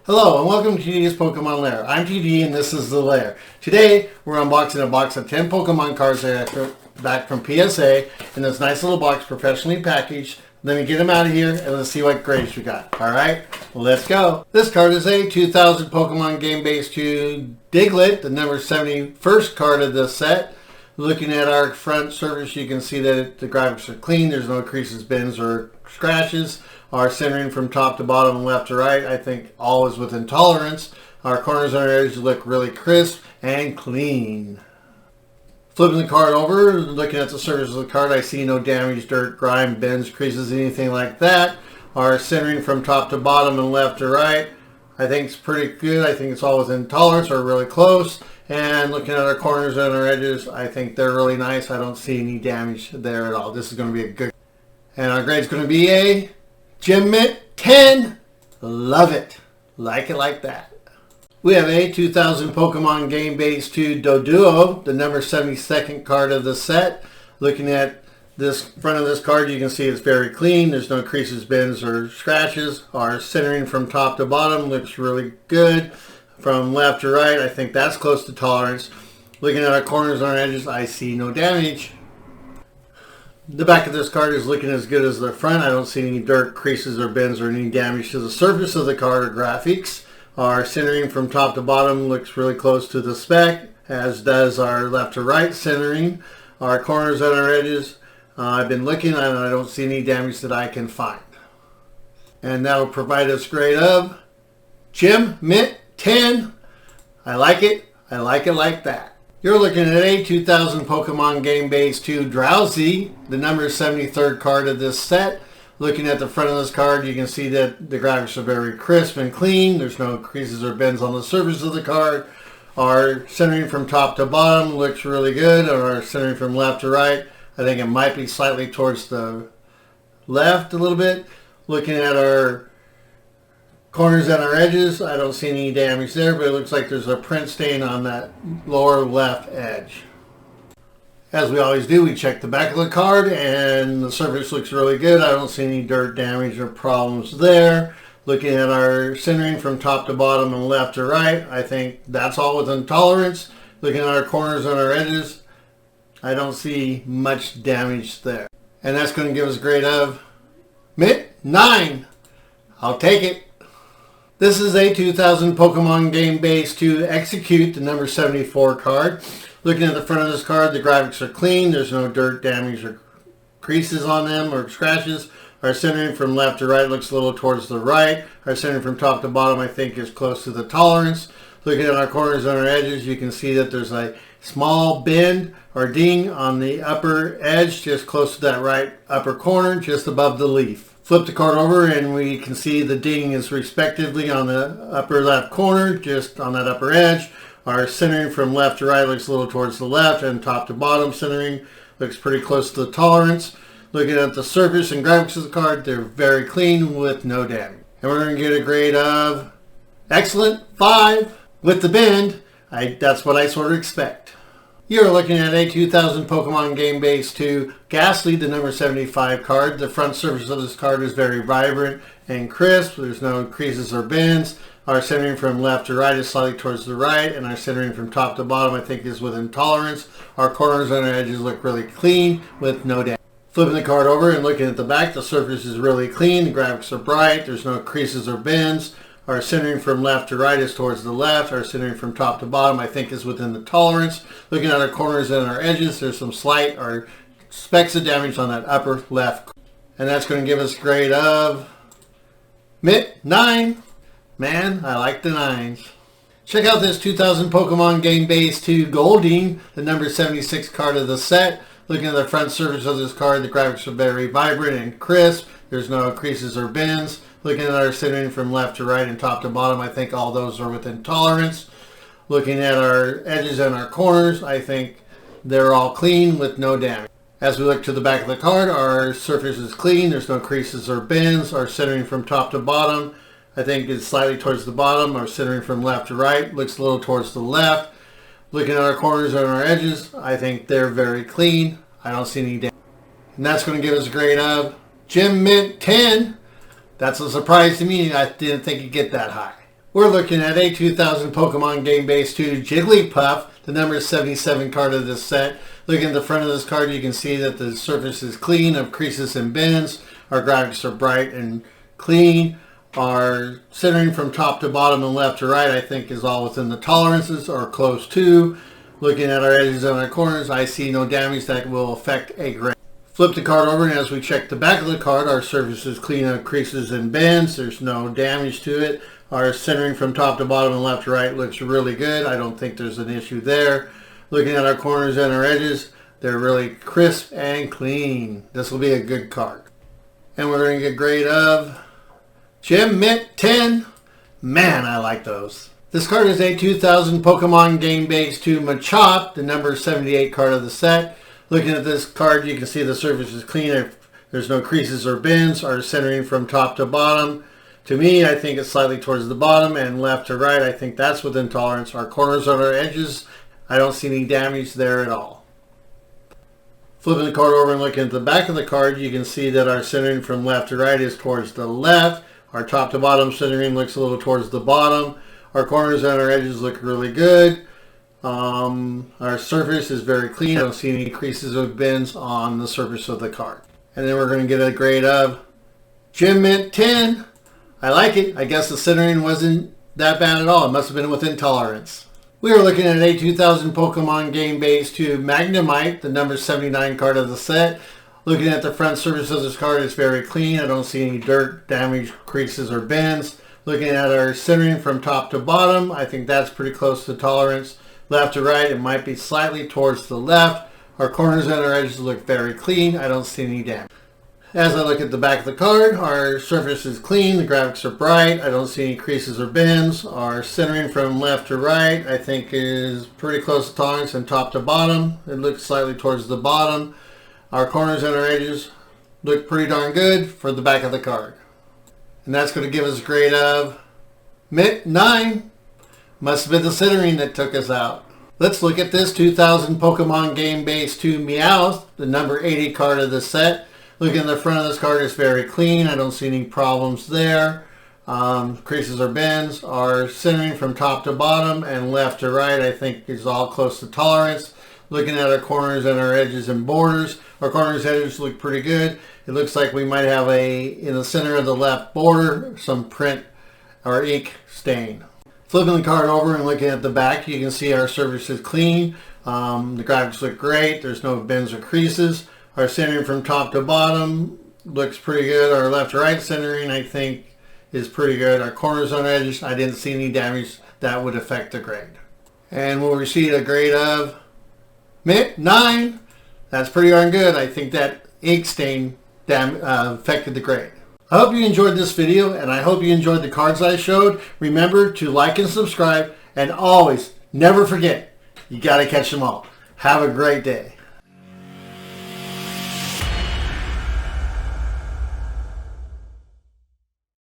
Hello and welcome to TD's Pokemon Lair. I'm TD and this is the Lair. Today we're unboxing a box of 10 Pokemon cards that I got back from PSA in this nice little box, professionally packaged. Let me get them out of here and let's see what grades we got. Alright, let's go. This card is a 2000 Pokemon game base 2 Diglett, the number 71st card of this set. Looking at our front surface, you can see that the graphics are clean. There's no creases, bends, or scratches. Our centering from top to bottom and left to right, I think all is within tolerance. Our corners and our edges look really crisp and clean. Flipping the card over, looking at the surface of the card, I see no damage, dirt, grime, bends, creases, anything like that. Our centering from top to bottom and left to right, I think it's pretty good. I think it's all within tolerance or really close. And looking at our corners and our edges, I think they're really nice. I don't see any damage there at all. This is going to be a good. And our grade's going to be a Gem Mint 10. Love it. Like it like that. We have a 2000 Pokemon Game Base 2 Doduo, the number 72nd card of the set. Looking at this front of this card, you can see it's very clean. There's no creases, bends, or scratches. Our centering from top to bottom looks really good. From left to right, I think that's close to tolerance. Looking at our corners and our edges, I see no damage. The back of this card is looking as good as the front. I don't see any dirt, creases, or bends, or any damage to the surface of the card or graphics. Our centering from top to bottom looks really close to the spec, as does our left to right centering. Our corners and our edges, I've been looking and I don't see any damage that I can find. And that will provide us a grade of Gem Mint 10. I like it. I like it like that. You're looking at a 2000 Pokemon Game Base 2 Drowzee, the number 73rd card of this set. Looking at the front of this card, you can see that the graphics are very crisp and clean. There's no creases or bends on the surface of the card. Our centering from top to bottom looks really good. Our centering from left to right, I think it might be slightly towards the left a little bit. Looking at our corners and our edges, I don't see any damage there, but it looks like there's a print stain on that lower left edge. As we always do, we check the back of the card and the surface looks really good. I don't see any dirt damage or problems there. Looking at our centering from top to bottom and left to right, I think that's all within tolerance. Looking at our corners and our edges, I don't see much damage there. And that's going to give us a grade of Mint 9. I'll take it. This is a 2000 Pokemon Game Base 2 Exeggcute, the number 74 card. Looking at the front of this card, the graphics are clean. There's no dirt, damage, or creases on them or scratches. Our centering from left to right looks a little towards the right. Our centering from top to bottom, I think, is close to the tolerance. Looking at our corners and our edges, you can see that there's a small bend or ding on the upper edge, just close to that right upper corner, just above the leaf. Flip the card over and we can see the ding is respectively on the upper left corner, just on that upper edge. Our centering from left to right looks a little towards the left, and top to bottom centering looks pretty close to the tolerance. Looking at the surface and graphics of the card, they're very clean with no damage. And we're going to get a grade of excellent 5 with the bend. That's what I sort of expect. You're looking at a 2000 Pokemon Game Base 2 Gastly, the number 75 card. The front surface of this card is very vibrant and crisp. There's no creases or bends. Our centering from left to right is slightly towards the right, and our centering from top to bottom, I think, is within tolerance. Our corners and our edges look really clean with no damage. Flipping the card over and looking at the back, the surface is really clean. The graphics are bright. There's no creases or bends. Our centering from left to right is towards the left. Our centering from top to bottom, I think, is within the tolerance. Looking at our corners and our edges, there's some slight or specks of damage on that upper left. And that's going to give us a grade of Mint 9. Man, I like the 9s. Check out this 2000 Pokemon Game Base 2 Goldeen, the number 76 card of the set. Looking at the front surface of this card, the graphics are very vibrant and crisp. There's no creases or bends. Looking at our centering from left to right and top to bottom, I think all those are within tolerance. Looking at our edges and our corners, I think they're all clean with no damage. As we look to the back of the card, our surface is clean. There's no creases or bends. Our centering from top to bottom, I think, is slightly towards the bottom. Our centering from left to right looks a little towards the left. Looking at our corners and our edges, I think they're very clean. I don't see any damage. And that's going to give us a grade of Gem Mint 10. That's a surprise to me. I didn't think you'd get that high. We're looking at a 2000 Pokemon Game Base 2 Jigglypuff, the number 77 card of this set. Looking at the front of this card, you can see that the surface is clean of creases and bends. Our graphics are bright and clean. Our centering from top to bottom and left to right, I think, is all within the tolerances or close to. Looking at our edges and our corners, I see no damage that will affect a grade. Flip the card over, and as we check the back of the card, our surface is clean of creases and bends. There's no damage to it. Our centering from top to bottom and left to right looks really good. I don't think there's an issue there. Looking at our corners and our edges, they're really crisp and clean. This will be a good card. And we're going to get a grade of Gem Mint 10. Man, I like those. This card is a 2000 Pokemon Game Base 2 Machop, the number 78 card of the set. Looking at this card, you can see the surface is clean. There's no creases or bends. Our centering from top to bottom. To me, I think it's slightly towards the bottom, and left to right, I think that's within tolerance. Our corners on our edges, I don't see any damage there at all. Flipping the card over and looking at the back of the card, you can see that our centering from left to right is towards the left. Our top to bottom centering looks a little towards the bottom. Our corners and our edges look really good. Our surface is very clean. I don't see any creases or bends on the surface of the card. And then we're going to get a grade of Gem Mint 10. I like it. I guess the centering wasn't that bad at all. It must have been within tolerance. We are looking at a 2000 Pokemon Game Base 2 Magnemite, the number 79 card of the set. Looking at the front surface of this card, it's very clean. I don't see any dirt, damage, creases, or bends. Looking at our centering from top to bottom, I think that's pretty close to tolerance. Left to right, it might be slightly towards the left. Our corners and our edges look very clean. I don't see any damage. As I look at the back of the card, our surface is clean. The graphics are bright. I don't see any creases or bends. Our centering from left to right, I think, is pretty close to tolerance, and top to bottom, it looks slightly towards the bottom. Our corners and our edges look pretty darn good for the back of the card. And that's going to give us a grade of Mint 9. Must have been the centering that took us out. Let's look at this 2000 Pokemon Game Base 2 Meowth, the number 80 card of the set. Looking at the front of this card, it's very clean. I don't see any problems there. Creases or bends. Our centering from top to bottom and left to right, I think, is all close to tolerance. Looking at our corners and our edges and borders, our corners and edges look pretty good. It looks like we might have in the center of the left border, some print or ink stain. Flipping the card over and looking at the back, you can see our surface is clean. The graphics look great. There's no bends or creases. Our centering from top to bottom looks pretty good. Our left to right centering, I think, is pretty good. Our corners on edges, I didn't see any damage that would affect the grade. And we'll receive a grade of Mint 9. That's pretty darn good. I think that ink stain affected the grade. I hope you enjoyed this video, and I hope you enjoyed the cards I showed. Remember to like and subscribe, and always, never forget, you got to catch them all. Have a great day.